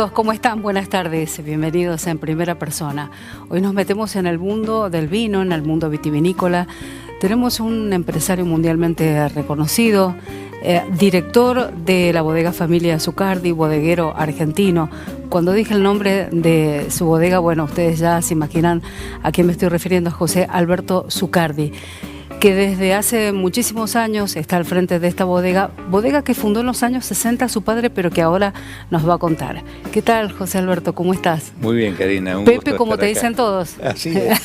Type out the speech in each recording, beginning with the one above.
Amigos, ¿cómo están? Buenas tardes, bienvenidos en Primera Persona. Hoy nos metemos en el mundo del vino, en el mundo vitivinícola. Tenemos un empresario mundialmente reconocido, director de la bodega Familia Zucardi, bodeguero argentino. Cuando dije el nombre de su bodega, bueno, ustedes ya se imaginan a quién me estoy refiriendo, a José Alberto Zucardi, que desde hace muchísimos años está al frente de esta bodega que fundó en los años 60 su padre, pero que ahora nos va a contar. ¿Qué tal, José Alberto? ¿Cómo estás? Muy bien, Karina. Pepe, como te dicen todos. Así es.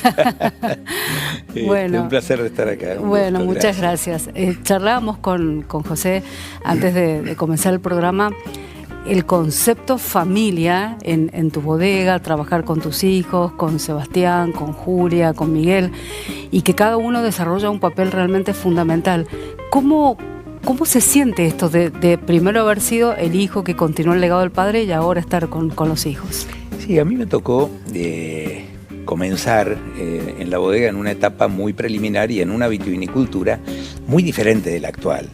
Bueno, un placer de estar acá. Bueno, muchas gracias. Charlábamos con José antes de comenzar el programa. El concepto familia en tu bodega, trabajar con tus hijos, con Sebastián, con Julia, con Miguel, y que cada uno desarrolla un papel realmente fundamental. ¿Cómo se siente esto de primero haber sido el hijo que continuó el legado del padre y ahora estar con los hijos? Sí, a mí me tocó comenzar en la bodega en una etapa muy preliminar y en una vitivinicultura muy diferente de la actual.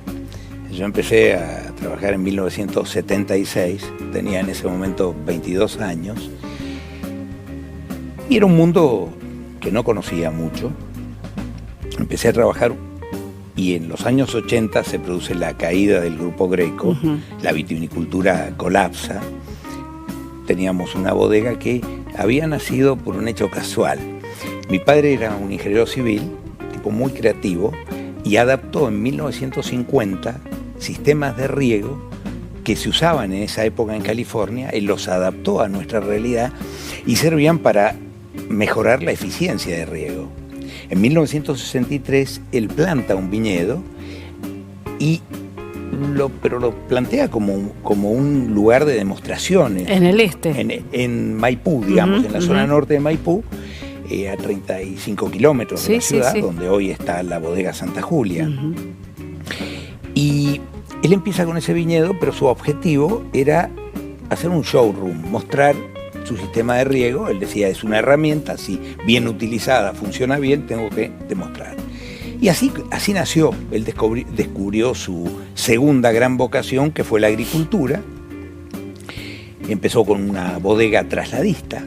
Yo empecé a trabajar en 1976, tenía en ese momento 22 años, y era un mundo que no conocía mucho. Empecé a trabajar y en los años 80 se produce la caída del Grupo Greco, la vitivinicultura colapsa. Teníamos una bodega que había nacido por un hecho casual. Mi padre era un ingeniero civil, tipo muy creativo, y adaptó en 1950 sistemas de riego que se usaban en esa época en California. Él los adaptó a nuestra realidad y servían para mejorar la eficiencia de riego. En 1963 él planta un viñedo pero lo plantea como un lugar de demostraciones. En el este. En Maipú, digamos, en la zona norte de Maipú, a 35 kilómetros de la ciudad, donde hoy está la bodega Santa Julia. Y él empieza con ese viñedo, pero su objetivo era hacer un showroom, mostrar su sistema de riego. Él decía, es una herramienta, si bien utilizada funciona bien, tengo que demostrar. Y así nació. Él descubrió su segunda gran vocación, que fue la agricultura. Empezó con una bodega trasladista.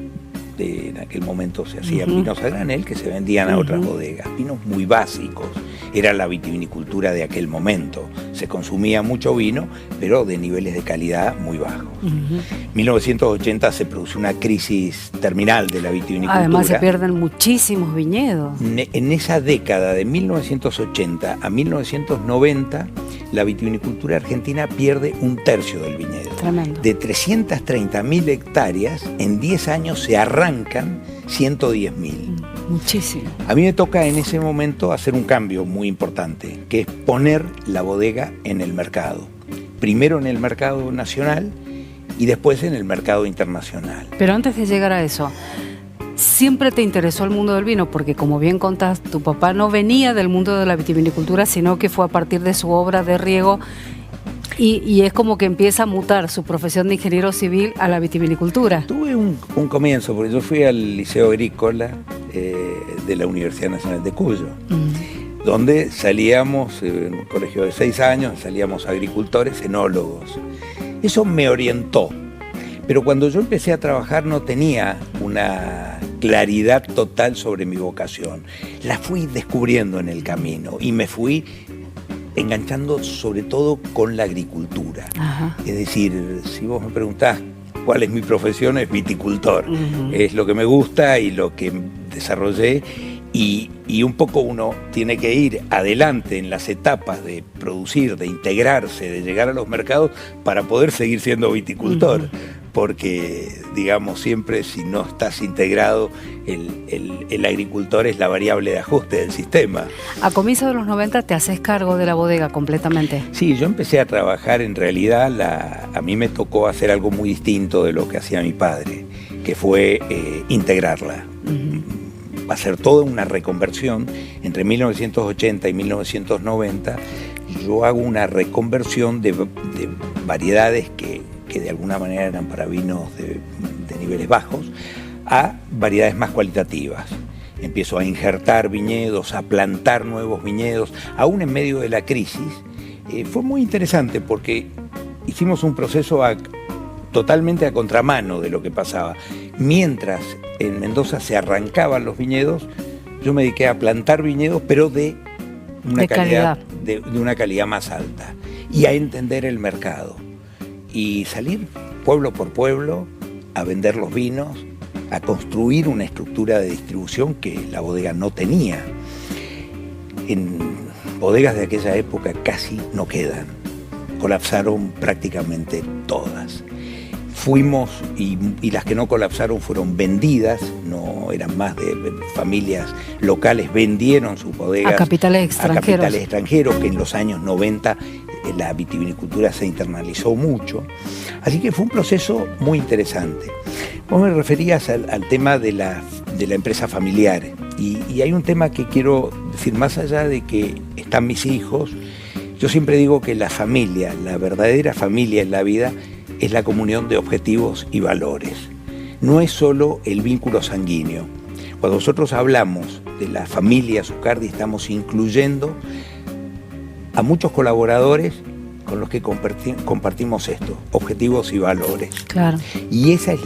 En aquel momento se hacían vinos a granel que se vendían a otras bodegas, vinos muy básicos. Era la vitivinicultura de aquel momento. Se consumía mucho vino, pero de niveles de calidad muy bajos. En 1980 se produce una crisis terminal de la vitivinicultura. Además se pierden muchísimos viñedos. En esa década de 1980 a 1990, la vitivinicultura argentina pierde un tercio del viñedo. Tremendo. De 330.000 hectáreas, en 10 años se arrancan 110.000. Muchísimo. A mí me toca en ese momento hacer un cambio muy importante, que es poner la bodega en el mercado. Primero en el mercado nacional y después en el mercado internacional. Pero antes de llegar a eso, ¿siempre te interesó el mundo del vino? Porque como bien contás, tu papá no venía del mundo de la vitivinicultura, sino que fue a partir de su obra de riego. Y es como que empieza a mutar su profesión de ingeniero civil a la vitivinicultura. Tuve un comienzo, porque yo fui al Liceo Agrícola de la Universidad Nacional de Cuyo, donde salíamos, en un colegio de 6 años, salíamos agricultores, enólogos. Eso me orientó. Pero cuando yo empecé a trabajar no tenía una claridad total sobre mi vocación. La fui descubriendo en el camino y me fui enganchando sobre todo con la agricultura. Es decir, si vos me preguntás cuál es mi profesión, es viticultor. Es lo que me gusta y lo que desarrollé. Y un poco uno tiene que ir adelante en las etapas de producir, de integrarse, de llegar a los mercados para poder seguir siendo viticultor. Porque, digamos, siempre si no estás integrado, el agricultor es la variable de ajuste del sistema. A comienzos de los 90 te haces cargo de la bodega completamente. Sí, yo empecé a trabajar, en realidad a mí me tocó hacer algo muy distinto de lo que hacía mi padre, que fue integrarla. Hacer toda una reconversión entre 1980 y 1990. Yo hago una reconversión de variedades que de alguna manera eran para vinos de niveles bajos, a variedades más cualitativas. Empiezo a injertar viñedos, a plantar nuevos viñedos, aún en medio de la crisis. Fue muy interesante porque hicimos un proceso totalmente a contramano de lo que pasaba. Mientras en Mendoza se arrancaban los viñedos, yo me dediqué a plantar viñedos, pero de una calidad de una calidad más alta, y a entender el mercado y salir pueblo por pueblo a vender los vinos, a construir una estructura de distribución que la bodega no tenía. En bodegas de aquella época casi no quedan, colapsaron prácticamente todas. Fuimos y las que no colapsaron fueron vendidas, no eran más de familias locales, vendieron sus bodegas a capitales extranjeros, que en los años 90 la vitivinicultura se internalizó mucho. Así que fue un proceso muy interesante. Vos me referías al tema de la empresa familiar, y hay un tema que quiero decir, más allá de que están mis hijos, yo siempre digo que la familia, la verdadera familia en la vida, es la comunión de objetivos y valores. No es solo el vínculo sanguíneo. Cuando nosotros hablamos de la familia Zucardi, estamos incluyendo a muchos colaboradores con los que compartimos esto, objetivos y valores. Claro. Y esa es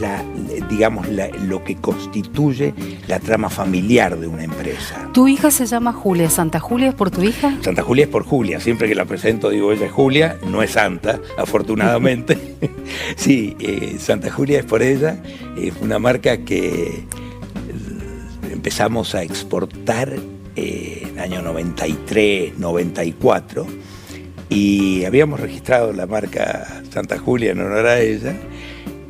lo que constituye la trama familiar de una empresa. ¿Tu hija se llama Julia? ¿Santa Julia es por tu hija? Santa Julia es por Julia. Siempre que la presento digo, ella es Julia, no es Santa, afortunadamente. Sí, Santa Julia es por ella. Es una marca que empezamos a exportar en el año 93, 94. Y habíamos registrado la marca Santa Julia en honor a ella,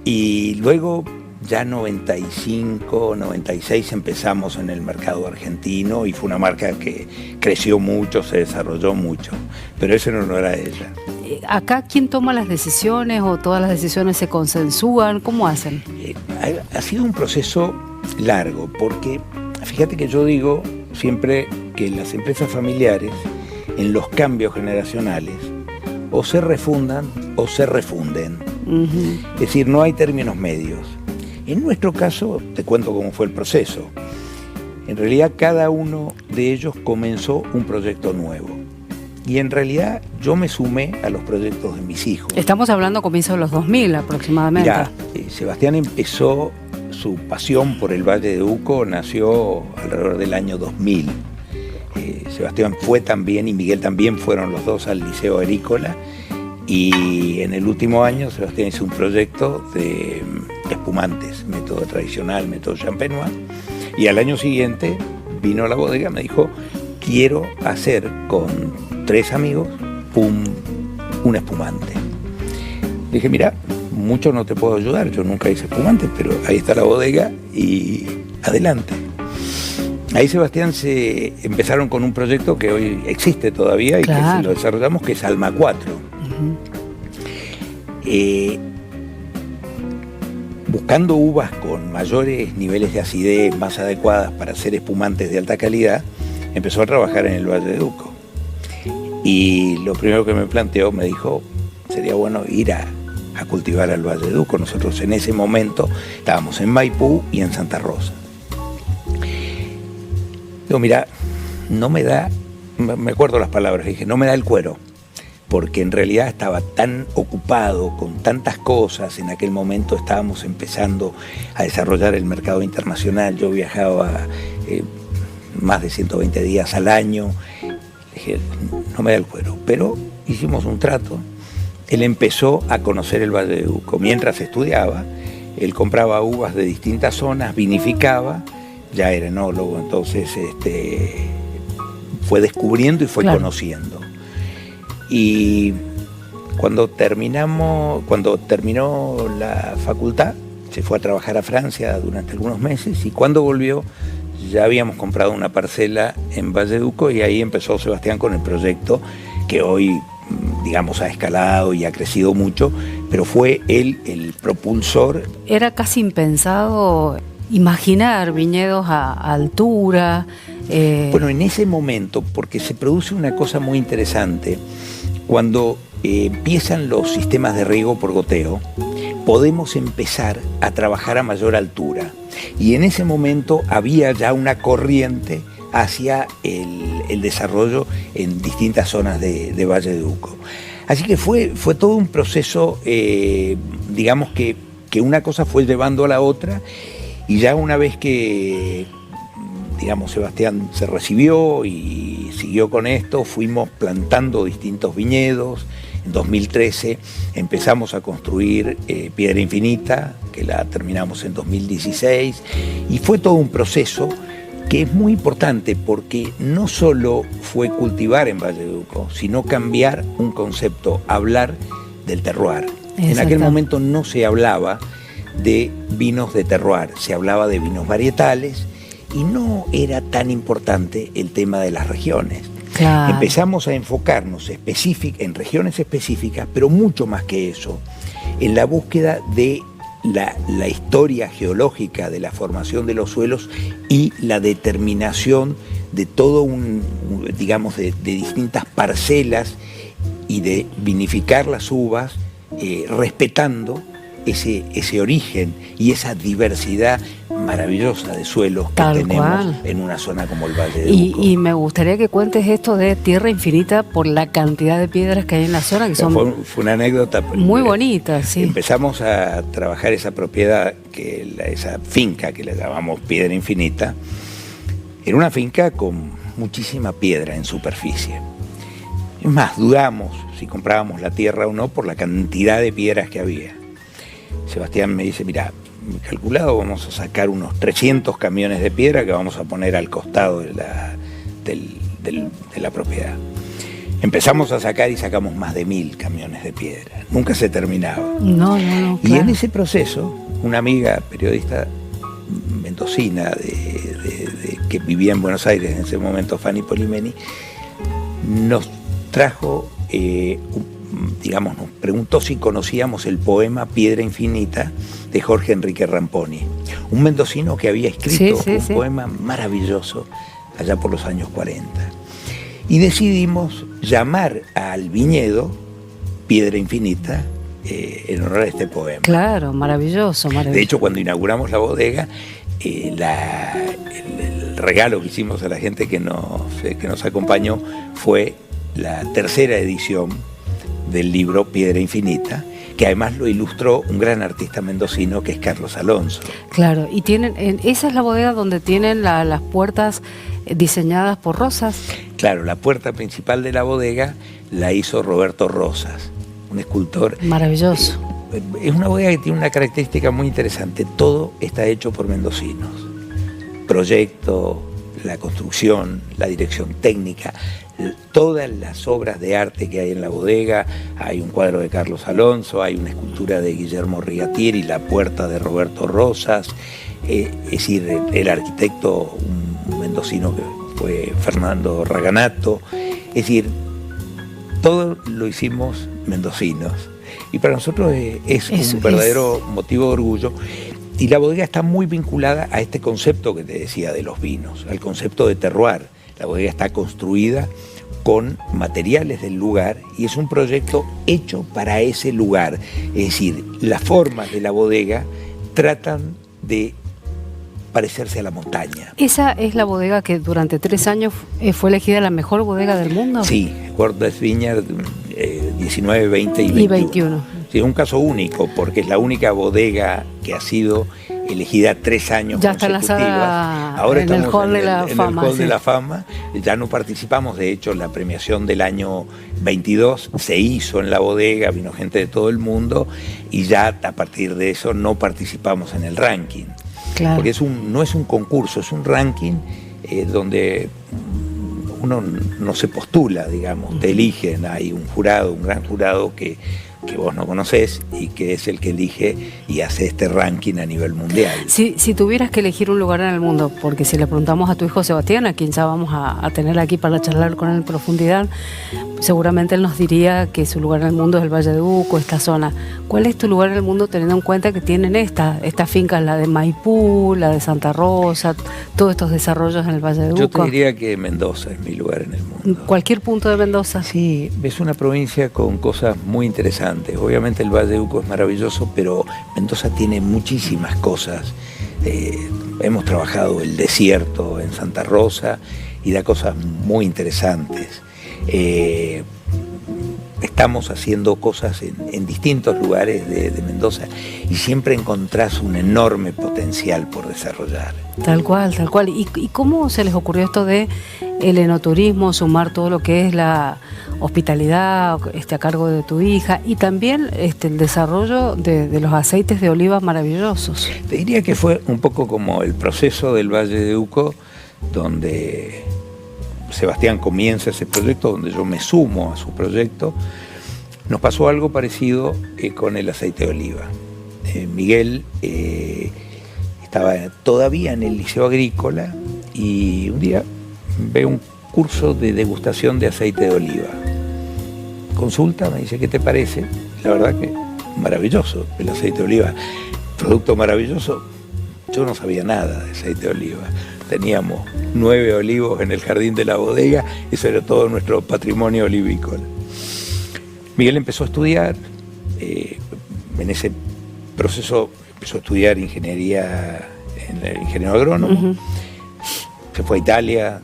y luego ya 95, 96 empezamos en el mercado argentino, y fue una marca que creció mucho, se desarrolló mucho, pero eso en honor a ella. ¿Acá quién toma las decisiones, o todas las decisiones se consensúan? ¿Cómo hacen? Ha sido un proceso largo, porque fíjate que yo digo siempre que las empresas familiares, en los cambios generacionales, o se refundan o se refunden. Uh-huh. Es decir, no hay términos medios. En nuestro caso, te cuento cómo fue el proceso. En realidad, cada uno de ellos comenzó un proyecto nuevo. Y en realidad, yo me sumé a los proyectos de mis hijos. Estamos hablando comienzo de los 2000 aproximadamente. Mirá, Sebastián empezó su pasión por el Valle de Uco, nació alrededor del año 2000. Sebastián fue también, y Miguel también, fueron los dos al Liceo Agrícola, y en el último año Sebastián hizo un proyecto de espumantes, método tradicional, método champenois, y al año siguiente vino a la bodega, me dijo, quiero hacer con 3 amigos un espumante. Le dije, mira, mucho no te puedo ayudar, yo nunca hice espumantes, pero ahí está la bodega y adelante. Ahí Sebastián empezaron con un proyecto que hoy existe todavía y claro, que lo desarrollamos, que es Alma 4. Uh-huh. Buscando uvas con mayores niveles de acidez, más adecuadas para hacer espumantes de alta calidad, empezó a trabajar en el Valle de Uco. Y lo primero que me planteó, me dijo, sería bueno ir a cultivar al Valle de Uco. Nosotros en ese momento estábamos en Maipú y en Santa Rosa. Digo, mira, no me da, me acuerdo las palabras, dije, no me da el cuero, porque en realidad estaba tan ocupado con tantas cosas. En aquel momento estábamos empezando a desarrollar el mercado internacional, yo viajaba más de 120 días al año. Dije, no me da el cuero, pero hicimos un trato. Él empezó a conocer el Valle de Uco. Mientras estudiaba, él compraba uvas de distintas zonas, vinificaba, ya era enólogo, entonces fue descubriendo y fue claro, conociendo. Y cuando terminó la facultad, se fue a trabajar a Francia durante algunos meses, y cuando volvió ya habíamos comprado una parcela en Valle de Uco, y ahí empezó Sebastián con el proyecto que hoy, digamos, ha escalado y ha crecido mucho, pero fue él el propulsor. Era casi impensado imaginar viñedos a altura. Bueno, en ese momento, porque se produce una cosa muy interesante, cuando empiezan los sistemas de riego por goteo, podemos empezar a trabajar a mayor altura. Y en ese momento había ya una corriente hacia el desarrollo en distintas zonas de Valle de Uco. Así que fue todo un proceso, digamos que una cosa fue llevando a la otra, y ya una vez que, digamos, Sebastián se recibió y siguió con esto, fuimos plantando distintos viñedos. En 2013 empezamos a construir Piedra Infinita, que la terminamos en 2016, y fue todo un proceso que es muy importante, porque no solo fue cultivar en Valleduco, sino cambiar un concepto, hablar del terroir. En aquel momento no se hablaba de vinos de terroir, se hablaba de vinos varietales, y no era tan importante el tema de las regiones. Claro. Empezamos a enfocarnos en regiones específicas, pero mucho más que eso, en la búsqueda de la historia geológica de la formación de los suelos y la determinación de todo digamos, de distintas parcelas, y de vinificar las uvas respetando ese origen y esa diversidad maravillosa de suelos que tenemos en una zona como el Valle de Uco. Y me gustaría que cuentes esto de Tierra Infinita por la cantidad de piedras que hay en la zona, que son fue una anécdota muy bonita. Sí. Empezamos a trabajar esa propiedad, esa finca que le llamamos Piedra Infinita. Era una finca con muchísima piedra en superficie. Es más, dudamos si comprábamos la tierra o no por la cantidad de piedras que había. Sebastián me dice, mira, calculado vamos a sacar unos 300 camiones de piedra que vamos a poner al costado de la propiedad. Empezamos a sacar y sacamos más de 1000 camiones de piedra. Nunca se terminaba. No, claro. Y en ese proceso, una amiga periodista mendocina que vivía en Buenos Aires en ese momento, Fanny Polimeni, nos trajo digamos, nos preguntó si conocíamos el poema Piedra Infinita de Jorge Enrique Ramponi, un mendocino que había escrito un poema maravilloso allá por los años 40. Y decidimos llamar al viñedo Piedra Infinita en honor a este poema. Claro, maravilloso. De hecho, cuando inauguramos la bodega, el regalo que hicimos a la gente que nos acompañó fue la tercera edición del libro Piedra Infinita, que además lo ilustró un gran artista mendocino que es Carlos Alonso. Claro, y esa es la bodega donde tienen las puertas diseñadas por Rosas. Claro, la puerta principal de la bodega la hizo Roberto Rosas, un escultor maravilloso. Es una bodega que tiene una característica muy interesante: todo está hecho por mendocinos. Proyecto, la construcción, la dirección técnica, todas las obras de arte que hay en la bodega. Hay un cuadro de Carlos Alonso, hay una escultura de Guillermo Rigatieri, la puerta de Roberto Rosas, es decir, el arquitecto, un mendocino que fue Fernando Raganato. Es decir, todo lo hicimos mendocinos, y para nosotros es un verdadero motivo de orgullo. Y la bodega está muy vinculada a este concepto que te decía de los vinos, al concepto de terroir. La bodega está construida con materiales del lugar y es un proyecto hecho para ese lugar. Es decir, las formas de la bodega tratan de parecerse a la montaña. ¿Esa es la bodega que durante 3 años fue elegida la mejor bodega del mundo? Sí, World Best Vineyard 19, 20 y 21. Sí, es un caso único porque es la única bodega que ha sido elegida 3 años ya consecutivos. Está lanzada. Ahora en estamos el Hall de la Fama. En el Hall de la Fama. Ya no participamos, de hecho la premiación del año 22 se hizo en la bodega, vino gente de todo el mundo y ya a partir de eso no participamos en el ranking. Claro. Porque no es un concurso, es un ranking donde uno no se postula, digamos, te eligen, hay un jurado, un gran jurado que vos no conocés y que es el que elige y hace este ranking a nivel mundial. Si tuvieras que elegir un lugar en el mundo, porque si le preguntamos a tu hijo Sebastián, a quien ya vamos a tener aquí para charlar con él en profundidad, seguramente él nos diría que su lugar en el mundo es el Valle de Uco, esta zona. ¿Cuál es tu lugar en el mundo teniendo en cuenta que tienen estas fincas, la de Maipú, la de Santa Rosa, todos estos desarrollos en el Valle de Uco? Yo te diría que Mendoza es mi lugar en el mundo. ¿Cualquier punto de Mendoza? Sí, es una provincia con cosas muy interesantes. Obviamente el Valle de Uco es maravilloso, pero Mendoza tiene muchísimas cosas. Hemos trabajado el desierto en Santa Rosa y da cosas muy interesantes. estamos haciendo cosas en distintos lugares de Mendoza y siempre encontrás un enorme potencial por desarrollar. Tal cual, tal cual. ¿Y cómo se les ocurrió esto de el enoturismo, sumar todo lo que es la hospitalidad a cargo de tu hija y también el desarrollo de los aceites de oliva maravillosos? Te diría que fue un poco como el proceso del Valle de Uco, donde Sebastián comienza ese proyecto, donde yo me sumo a su proyecto. Nos pasó algo parecido con el aceite de oliva. Miguel estaba todavía en el Liceo Agrícola y un día ve un curso de degustación de aceite de oliva. Consulta, me dice, ¿qué te parece? La verdad que maravilloso el aceite de oliva, producto maravilloso. Yo no sabía nada de aceite de oliva. Teníamos 9 olivos en el jardín de la bodega, eso era todo nuestro patrimonio olivícola. Miguel empezó a estudiar, en ese proceso empezó a estudiar ingeniería, ingeniero agrónomo, se fue a Italia,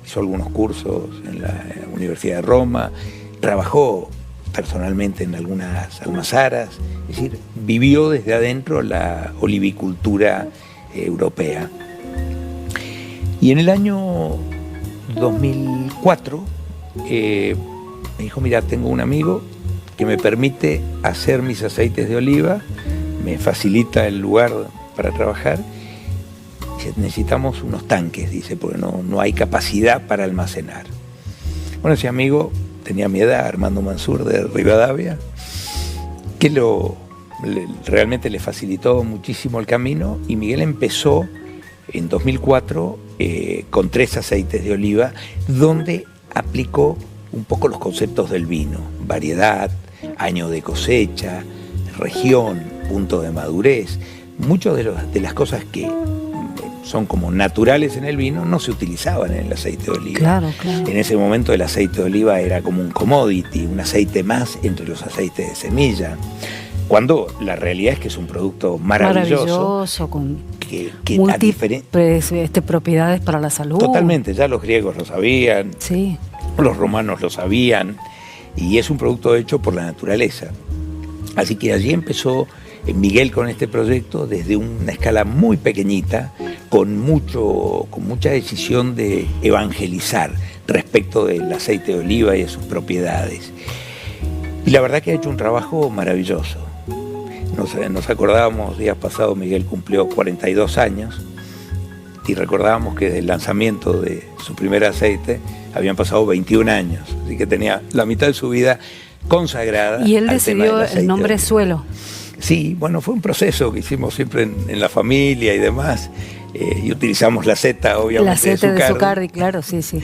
hizo algunos cursos en la Universidad de Roma, trabajó personalmente en algunas almazaras, es decir, vivió desde adentro la olivicultura europea. Y en el año 2004 me dijo, mira, tengo un amigo que me permite hacer mis aceites de oliva, me facilita el lugar para trabajar. Necesitamos unos tanques, dice, porque no hay capacidad para almacenar. Bueno, ese amigo tenía mi edad, Armando Mansur de Rivadavia, que realmente le facilitó muchísimo el camino, y Miguel empezó en 2004 con 3 aceites de oliva, donde aplicó un poco los conceptos del vino: variedad, año de cosecha, región, punto de madurez. Muchas de las cosas que son como naturales en el vino no se utilizaban en el aceite de oliva. Claro, claro. En ese momento el aceite de oliva era como un commodity, un aceite más entre los aceites de semilla, cuando la realidad es que es un producto maravilloso con que múltiples propiedades para la salud. Totalmente, ya los griegos lo sabían, sí, los romanos lo sabían, y es un producto hecho por la naturaleza. Así que allí empezó Miguel con este proyecto desde una escala muy pequeñita, con mucha decisión de evangelizar respecto del aceite de oliva y de sus propiedades. Y la verdad que ha hecho un trabajo maravilloso. Nos acordábamos, días pasados Miguel cumplió 42 años, y recordábamos que desde el lanzamiento de su primer aceite habían pasado 21 años, así que tenía la mitad de su vida consagrada. Y él decidió el nombre Suelo. Sí, bueno, fue un proceso que hicimos siempre en la familia y demás, y utilizamos la Z, obviamente, la Z de Zucardi, claro, sí, sí.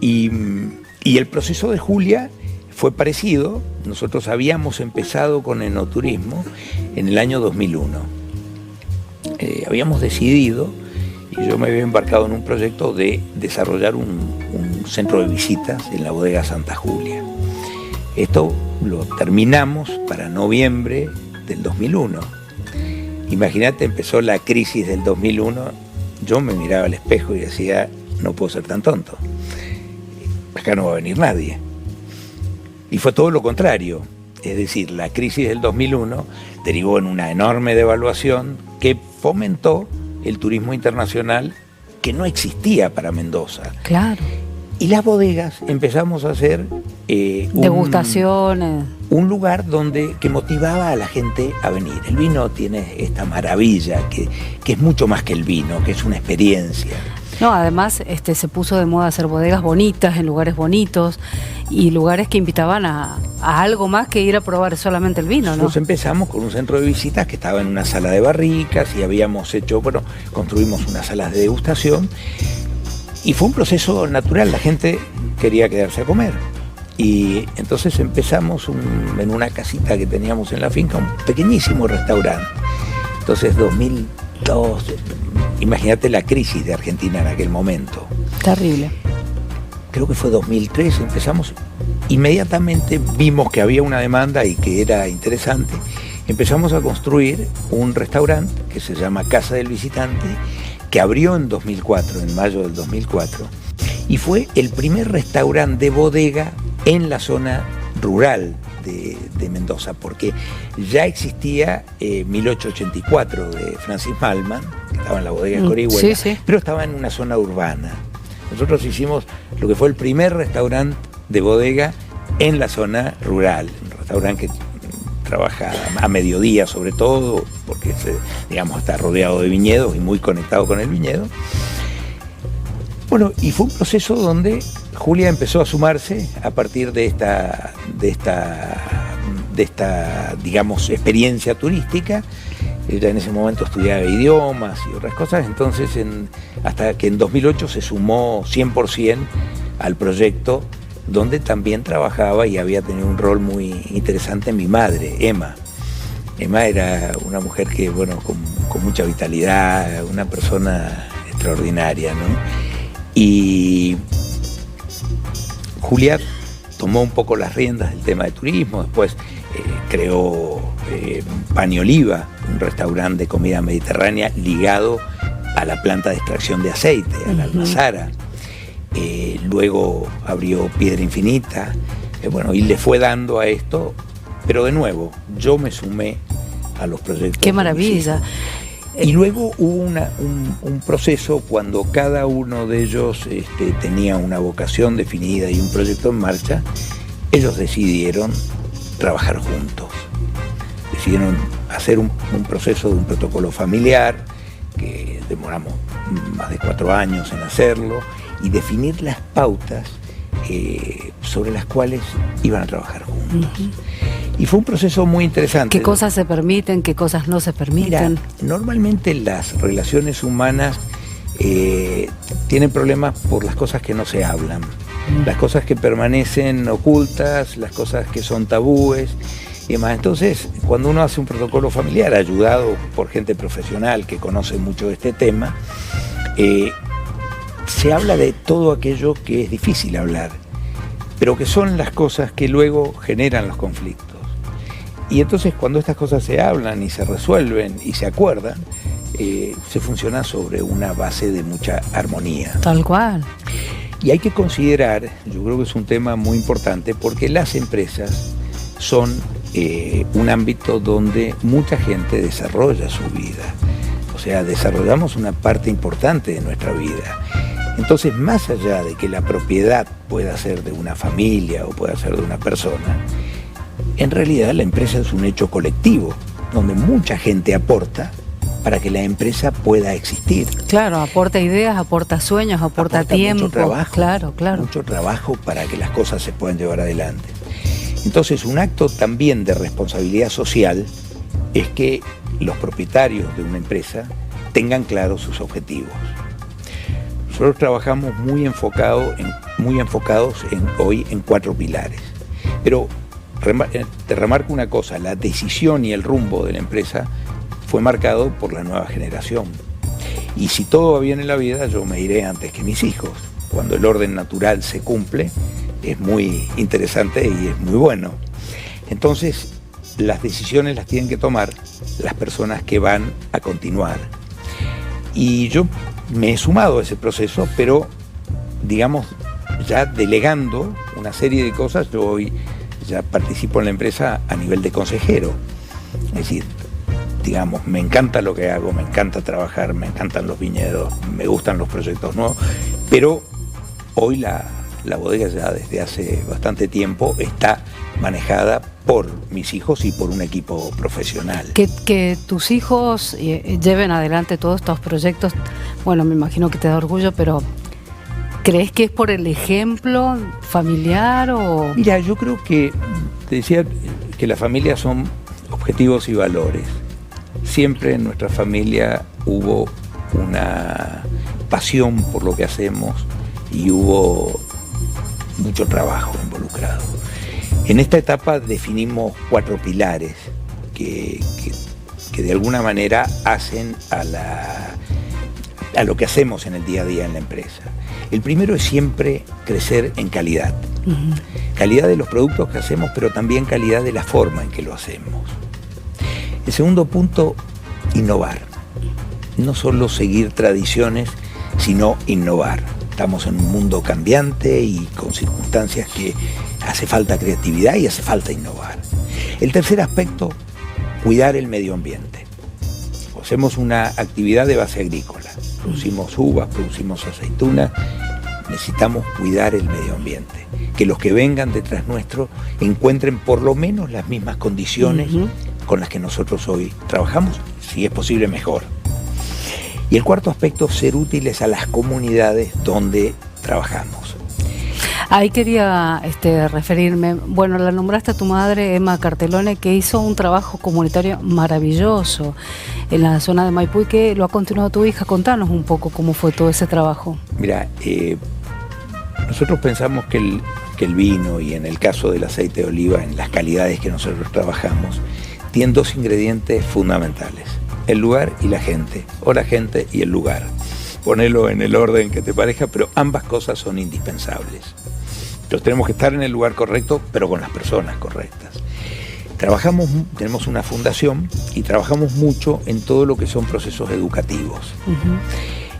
Y el proceso de Julia fue parecido. Nosotros habíamos empezado con enoturismo en el año 2001. Habíamos decidido, y yo me había embarcado en un proyecto de desarrollar un centro de visitas en la bodega Santa Julia. Esto lo terminamos para noviembre del 2001. Imagínate, empezó la crisis del 2001, yo me miraba al espejo y decía, no puedo ser tan tonto, acá no va a venir nadie. Y fue todo lo contrario, es decir, la crisis del 2001 derivó en una enorme devaluación que fomentó el turismo internacional, que no existía para Mendoza. Claro. Y las bodegas empezamos a hacer degustaciones. Un lugar que motivaba a la gente a venir. El vino tiene esta maravilla que es mucho más que el vino, que es una experiencia. No, además se puso de moda hacer bodegas bonitas en lugares bonitos y lugares que invitaban a algo más que ir a probar solamente el vino, ¿no? Nosotros empezamos con un centro de visitas que estaba en una sala de barricas y construimos unas salas de degustación, y fue un proceso natural, la gente quería quedarse a comer. Y entonces empezamos en una casita que teníamos en la finca, un pequeñísimo restaurante. Entonces 2002, imagínate la crisis de Argentina en aquel momento. Terrible. Creo que fue 2003, empezamos, inmediatamente vimos que había una demanda y que era interesante. Empezamos a construir un restaurante que se llama Casa del Visitante, que abrió en 2004, en mayo del 2004, y fue el primer restaurante de bodega en la zona rural de Mendoza, porque ya existía 1884 de Francis Mallmann, que estaba en la bodega de Corihuela, pero estaba en una zona urbana. Nosotros hicimos lo que fue el primer restaurante de bodega en la zona rural, un restaurante que trabaja a mediodía sobre todo, porque digamos, está rodeado de viñedos y muy conectado con el viñedo. Bueno, y fue un proceso donde Julia empezó a sumarse a partir de esta digamos, experiencia turística. Ella en ese momento estudiaba idiomas y otras cosas, entonces hasta que en 2008 se sumó 100% al proyecto, donde también trabajaba y había tenido un rol muy interesante mi madre, Emma. Emma era una mujer que, bueno, con mucha vitalidad, una persona extraordinaria, ¿no? Y Julia tomó un poco las riendas del tema de turismo, después creó Pan y Oliva, un restaurante de comida mediterránea ligado a la planta de extracción de aceite, a la Almazara. Luego abrió Piedra Infinita, bueno, y le fue dando a esto, pero de nuevo, yo me sumé a los proyectos. ¡Qué maravilla! Y luego hubo un proceso cuando cada uno de ellos tenía una vocación definida y un proyecto en marcha. Ellos decidieron trabajar juntos, decidieron hacer un proceso de un protocolo familiar, que demoramos más de 4 años en hacerlo, y definir las pautas sobre las cuales iban a trabajar juntos. Y fue un proceso muy interesante. ¿Qué cosas se permiten, qué cosas no se permiten? Mira, normalmente las relaciones humanas tienen problemas por las cosas que no se hablan, las cosas que permanecen ocultas, las cosas que son tabúes y demás. Entonces, cuando uno hace un protocolo familiar, ayudado por gente profesional que conoce mucho de este tema, se habla de todo aquello que es difícil hablar, pero que son las cosas que luego generan los conflictos. Y entonces cuando estas cosas se hablan y se resuelven y se acuerdan, se funciona sobre una base de mucha armonía. Tal cual. Y hay que considerar, yo creo que es un tema muy importante, porque las empresas son un ámbito donde mucha gente desarrolla su vida. O sea, desarrollamos una parte importante de nuestra vida. Entonces, más allá de que la propiedad pueda ser de una familia o pueda ser de una persona, en realidad la empresa es un hecho colectivo, donde mucha gente aporta para que la empresa pueda existir. Claro, aporta ideas, aporta sueños, aporta tiempo. Mucho trabajo, claro. Mucho trabajo para que las cosas se puedan llevar adelante. Entonces, un acto también de responsabilidad social es que los propietarios de una empresa tengan claros sus objetivos. Nosotros trabajamos muy enfocados hoy en 4 pilares. Pero te remarco una cosa, la decisión y el rumbo de la empresa fue marcado por la nueva generación. Y si todo va bien en la vida, yo me iré antes que mis hijos. Cuando el orden natural se cumple, es muy interesante y es muy bueno. Entonces, las decisiones las tienen que tomar las personas que van a continuar. Y yo me he sumado a ese proceso, pero, digamos, ya delegando una serie de cosas. Yo hoy ya participo en la empresa a nivel de consejero. Es decir, digamos, me encanta lo que hago, me encanta trabajar, me encantan los viñedos, me gustan los proyectos nuevos, pero hoy la bodega ya desde hace bastante tiempo está manejada por mis hijos y por un equipo profesional. Que tus hijos lleven adelante todos estos proyectos, bueno, me imagino que te da orgullo, pero ¿crees que es por el ejemplo familiar o...? Mira, yo creo que, te decía que las familias son objetivos y valores. Siempre en nuestra familia hubo una pasión por lo que hacemos y hubo mucho trabajo involucrado. En esta etapa definimos 4 pilares que de alguna manera hacen a lo que hacemos en el día a día en la empresa. El primero es siempre crecer en calidad. Calidad de los productos que hacemos, pero también calidad de la forma en que lo hacemos. El segundo punto, innovar. No solo seguir tradiciones, sino innovar. Estamos en un mundo cambiante y con circunstancias que hace falta creatividad y hace falta innovar. El tercer aspecto, cuidar el medio ambiente. Hacemos una actividad de base agrícola, producimos uvas, producimos aceitunas, necesitamos cuidar el medio ambiente, que los que vengan detrás nuestro encuentren por lo menos las mismas condiciones con las que nosotros hoy trabajamos, si es posible mejor. Y el cuarto aspecto, ser útiles a las comunidades donde trabajamos. Ahí quería referirme, bueno, la nombraste a tu madre, Emma Cartelone, que hizo un trabajo comunitario maravilloso en la zona de Maipú y que lo ha continuado tu hija. Contanos un poco cómo fue todo ese trabajo. Mira, nosotros pensamos que el vino, y en el caso del aceite de oliva, en las calidades que nosotros trabajamos, tienen dos ingredientes fundamentales: el lugar y la gente, o la gente y el lugar. Ponelo en el orden que te parezca, pero ambas cosas son indispensables. Entonces tenemos que estar en el lugar correcto, pero con las personas correctas. Tenemos una fundación y trabajamos mucho en todo lo que son procesos educativos.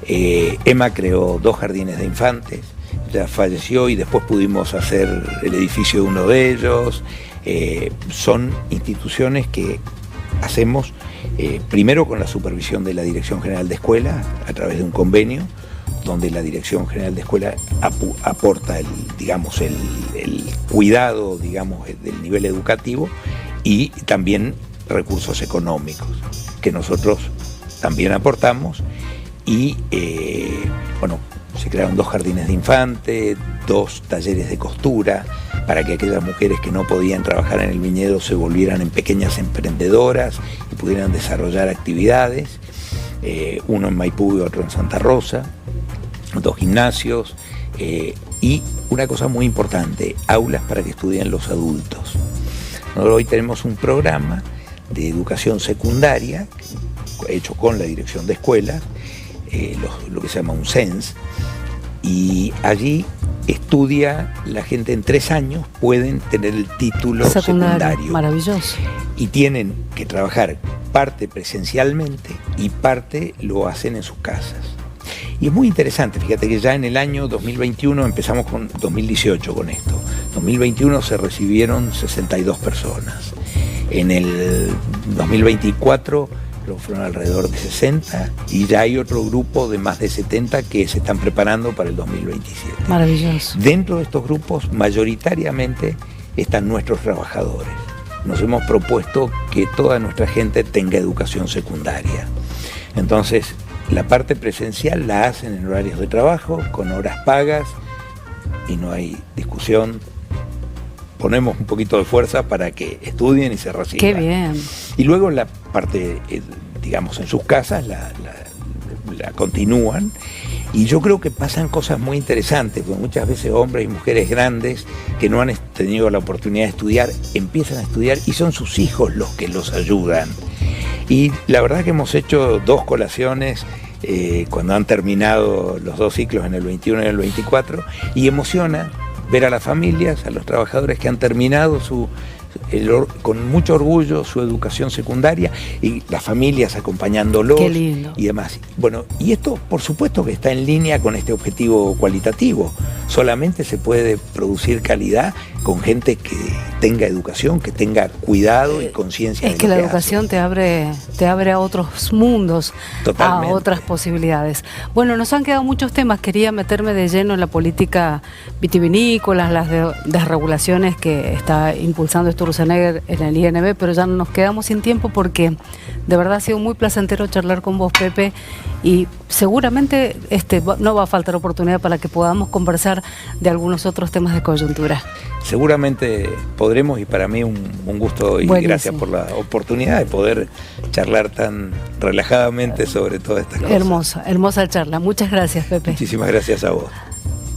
Emma creó 2 jardines de infantes, ya falleció y después pudimos hacer el edificio de uno de ellos. Son instituciones que hacemos primero con la supervisión de la Dirección General de Escuela a través de un convenio donde la Dirección General de Escuela aporta el cuidado, del nivel educativo, y también recursos económicos que nosotros también aportamos. Y se crearon 2 jardines de infantes, 2 talleres de costura, para que aquellas mujeres que no podían trabajar en el viñedo se volvieran en pequeñas emprendedoras y pudieran desarrollar actividades, uno en Maipú y otro en Santa Rosa, 2 gimnasios, y una cosa muy importante, aulas para que estudien los adultos. Nosotros hoy tenemos un programa de educación secundaria hecho con la Dirección de Escuelas, lo que se llama un CENS, y allí estudia la gente en 3 años, pueden tener el título secundario. Maravilloso. Y tienen que trabajar parte presencialmente y parte lo hacen en sus casas. Y es muy interesante, fíjate que ya en el año 2021, empezamos con 2018 con esto, 2021 se recibieron 62 personas, en el 2024 fueron alrededor de 60 y ya hay otro grupo de más de 70 que se están preparando para el 2027. Maravilloso. Dentro de estos grupos mayoritariamente están nuestros trabajadores. Nos hemos propuesto que toda nuestra gente tenga educación secundaria. Entonces, la parte presencial la hacen en horarios de trabajo, con horas pagas, y no hay discusión. Ponemos un poquito de fuerza para que estudien y se reciban. ¡Qué bien! Y luego la parte, en sus casas, la continúan. Y yo creo que pasan cosas muy interesantes, porque muchas veces hombres y mujeres grandes que no han tenido la oportunidad de estudiar, empiezan a estudiar y son sus hijos los que los ayudan. Y la verdad que hemos hecho 2 colaciones cuando han terminado los 2 ciclos en el 21 y en el 24, y emociona ver a las familias, a los trabajadores que han terminado con mucho orgullo su educación secundaria, y las familias acompañándolos. Qué lindo. Y demás. Bueno, y esto por supuesto que está en línea con este objetivo cualitativo. Solamente se puede producir calidad con gente que tenga educación, que tenga cuidado y conciencia. Es que la educación te abre a otros mundos, totalmente, a otras posibilidades. Bueno, nos han quedado muchos temas. Quería meterme de lleno en la política vitivinícola, las desregulaciones que está impulsando Sturzenegger en el INB, pero ya nos quedamos sin tiempo porque de verdad ha sido muy placentero charlar con vos, Pepe, y seguramente no va a faltar oportunidad para que podamos conversar de algunos otros temas de coyuntura. Seguramente podremos, y para mí un gusto, y buenísimo. Gracias por la oportunidad de poder charlar tan relajadamente sobre todas estas cosas. Hermosa charla. Muchas gracias, Pepe. Muchísimas gracias a vos.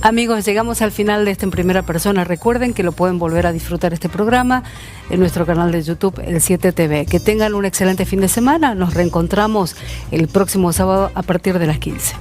Amigos, llegamos al final de En Primera Persona. Recuerden que lo pueden volver a disfrutar este programa en nuestro canal de YouTube, El 7 TV. Que tengan un excelente fin de semana. Nos reencontramos el próximo sábado a partir de las 15.